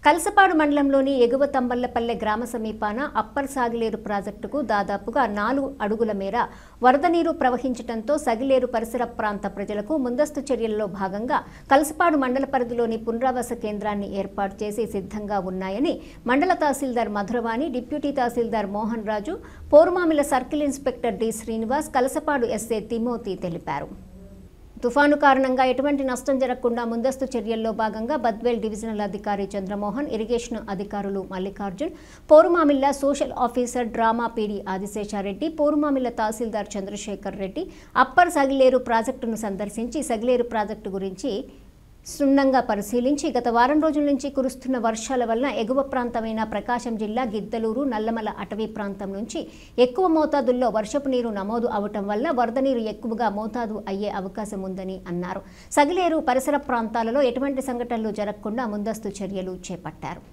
కలసపాడు మండలంలోని ఎగువ తంబళ్లపల్లె గ్రామ సమీపాన అప్పర్ సాగిలేరు ప్రాజెక్టుకు దాదాపుగా 4 అడుగుల మేర వరద నీరు ప్రవహించడంతో సగిలేరు పరిసర ప్రాంత ప్రజలకు ముందస్తు చర్యల్లో భాగంగా కలసపాడు మండల పరిధిలోని పునరావాస కేంద్రాన్ని ఏర్పాటు చేసి సిద్ధంగా ఉన్నాయని mandal tahsildar Madhuravani, deputy tahsildar Mohan Raju, Porumamilla circle inspector D Srinivas, Kalasapadu SA Timothy తెలిపారు. తుఫాను కారణంగా ఎటువంటి నష్టం జరగకుండా ముందస్తు చర్యల్లో భాగంగా బద్వేల్ డివిజనల్ అధికారి చంద్రమోహన్, ఇరిగేషన్ అధికారులు Mallikarjun, Porumamilla social officer DWMA PD Adiseshareddy, Porumamilla tahsildar Chandrasekhar Reddy upper Sagileru ప్రాజెక్టును సందర్శించి సగిలేరు ప్రాజెక్టు గురించి క్షుణ్ణంగా పరిశీలించి గత వారం రోజుల నుంచి కురుస్తున్న వర్షాల వలన ఎగువ ప్రాంతమైన ప్రకాశం జిల్లా గిద్దలూరు, నల్లమల అటవీ ప్రాంతం నుంచి ఎక్కువ మోతాదుల్లో వర్షపు నీరు నమోదు అవటం వల్ల వరద నీరు ఎక్కువగా మోతాదు అయ్యే అవకాశం ఉందని అన్నారు. సగిలేరు పరిసర ప్రాంతాలలో ఎటువంటి సంఘటనలు జరగకుండా ముందస్తు చర్యలు చేపట్టారు.